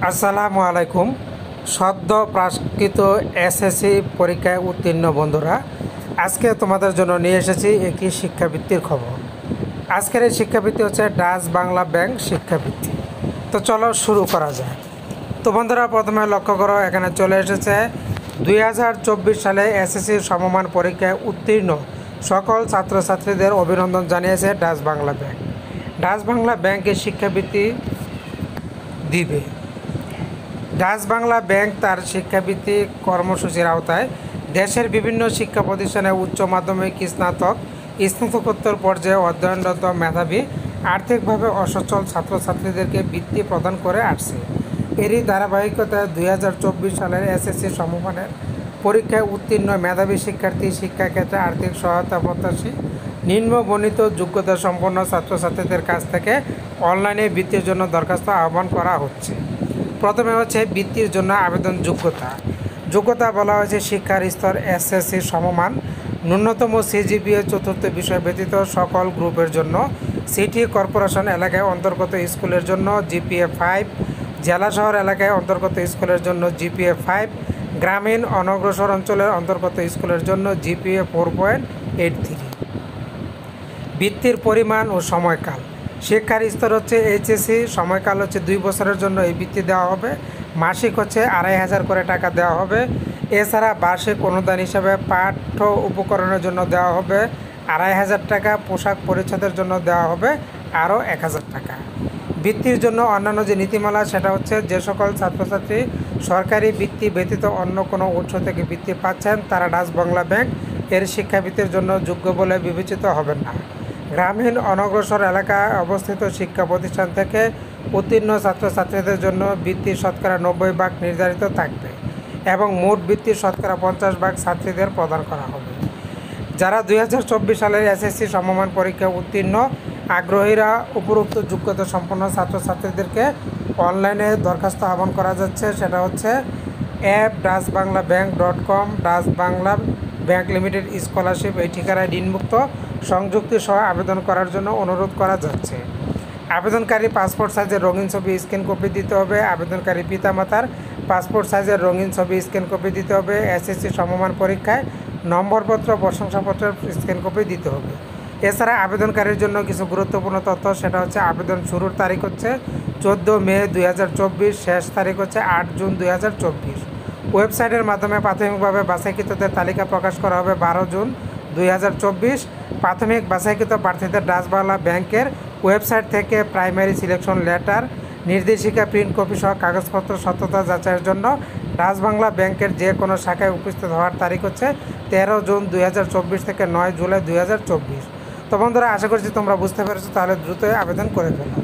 আসসালামু আলাইকুম। সদ্য প্রাকৃত এসএসসি পরীক্ষায় উত্তীর্ণ বন্ধুরা, আজকে তোমাদের জন্য নিয়ে এসেছি একটি শিক্ষাবৃত্তির খবর। আজকের এই শিক্ষাবৃত্তি হচ্ছে ডাচ বাংলা ব্যাংক শিক্ষাবৃত্তি। তো চলো শুরু করা যায়। তো বন্ধুরা, প্রথমে লক্ষ্য করো, এখানে চলে এসেছে 2024 সালে এসএসসি সমমান পরীক্ষায় উত্তীর্ণ সকল ছাত্রছাত্রীদের অভিনন্দন জানিয়েছে Dutch Bangla bank. Dutch Bangla ব্যাংকের শিক্ষাবৃত্তি দিবে। ডাচ বাংলা ব্যাংক তার শিক্ষাবৃত্তি কর্মসূচির আওতায় দেশের বিভিন্ন শিক্ষা প্রতিষ্ঠানে উচ্চ মাধ্যমিক, স্নাতকোত্তর পর্যায়ে অধ্যয়নরত মেধাবী, আর্থিকভাবে অসচ্ছল ছাত্রছাত্রীদেরকে বৃত্তি প্রদান করে আসছে। এরই ধারাবাহিকতায় 2024 সালের এসএসসি সমমানের পরীক্ষায় উত্তীর্ণ মেধাবী শিক্ষার্থী, শিক্ষাক্ষেত্রে আর্থিক সহায়তা প্রত্যাশী, নিম্নবর্ণিত যোগ্যতা সম্পন্ন ছাত্রছাত্রীদের কাছ থেকে অনলাইনে বৃত্তির জন্য দরখাস্ত আহ্বান করা হচ্ছে। প্রথমে হচ্ছে বৃত্তির জন্য আবেদন যোগ্যতা বলা হয়েছে শিক্ষার স্তর এসএসসি সমমান, ন্যূনতম সিজিপিএ চতুর্থ বিষয় ব্যতীত সকল গ্রুপের জন্য, সিটি কর্পোরেশন এলাকায় অন্তর্গত স্কুলের জন্য জিপিএ 5, জেলা শহর এলাকায় অন্তর্গত স্কুলের জন্য জিপিএ 5, গ্রামীণ অনগ্রসর অঞ্চলের অন্তর্গত স্কুলের জন্য জিপিএ 4.83। বৃত্তির পরিমাণ ও সময়কাল। শিক্ষার স্তর হচ্ছে এইচএসসি, সময়কাল হচ্ছে 2 বছরের জন্য এই বৃত্তি দেওয়া হবে। মাসিক হচ্ছে 2500 করে টাকা দেওয়া হবে। এছাড়া বার্ষিক অনুদান হিসাবে পাঠ্য উপকরণের জন্য দেওয়া হবে 2500 টাকা, পোশাক পরিচ্ছদের জন্য দেওয়া হবে আরও 1000 টাকা। বৃত্তির জন্য অন্যান্য যে নীতিমালা, সেটা হচ্ছে যে সকল ছাত্রছাত্রী সরকারি বৃত্তি ব্যতীত অন্য কোনো উৎস থেকে বৃত্তি পাচ্ছেন তারা ডাচ বাংলা ব্যাংক এর শিক্ষাবৃত্তির জন্য যোগ্য বলে বিবেচিত হবেন না। গ্রামীণ অনগ্রসর এলাকায় অবস্থিত শিক্ষা প্রতিষ্ঠান থেকে উত্তীর্ণ ছাত্রছাত্রীদের জন্য বৃত্তির শতকরা 90% নির্ধারিত থাকবে এবং মোট বৃত্তির শতকরা 50% ছাত্রীদের প্রদান করা হবে। যারা 2024 সালের এসএসসি সমমান পরীক্ষায় উত্তীর্ণ আগ্রহীরা উপরোক্ত যোগ্যতা সম্পন্ন ছাত্রছাত্রীদেরকে অনলাইনে দরখাস্ত আহ্বান করা যাচ্ছে। সেটা হচ্ছে app.dachbanglabank.com Dutch Bangla bank limited scholarship, এই ঠিকানায় ঋণমুক্ত সংযুক্তি সহ আবেদন করার জন্য অনুরোধ করা যাচ্ছে। আবেদনকারী পাসপোর্ট সাইজের রঙিন ছবি স্ক্যান কপি দিতে হবে। আবেদনকারী পিতামাতার পাসপোর্ট সাইজের রঙিন ছবি স্ক্যান কপি দিতে হবে। এসএসসি সমমান পরীক্ষায় নম্বরপত্র, প্রশংসাপত্রের স্ক্যান কপি দিতে হবে। এছাড়া আবেদনকারীর জন্য কিছু গুরুত্বপূর্ণ তথ্য, সেটা হচ্ছে আবেদন শুরুর তারিখ হচ্ছে 14 মে 2024, শেষ তারিখ হচ্ছে 8 জুন 2024। ওয়েবসাইটের মাধ্যমে প্রাথমিকভাবে বাছাইকৃতদের তালিকা প্রকাশ করা হবে 12 জুন 2024। প্রাথমিক বাছাইকৃত প্রার্থীদের ডাচ বাংলা ব্যাংকের ওয়েবসাইট থেকে প্রাইমারি সিলেকশন লেটার, নির্দেশিকা প্রিন্ট কপি সহ কাগজপত্র সত্যতা যাচাইয়ের জন্য ডাচ বাংলা ব্যাংকের যে কোনো শাখায় উপস্থিত হওয়ার তারিখ হচ্ছে 13 জুন 2024 থেকে 9 জুলাই 2024। তো বন্ধুরা, আশা করছি তোমরা বুঝতে পেরেছো, তাহলে দ্রুতই আবেদন করে ফেলো।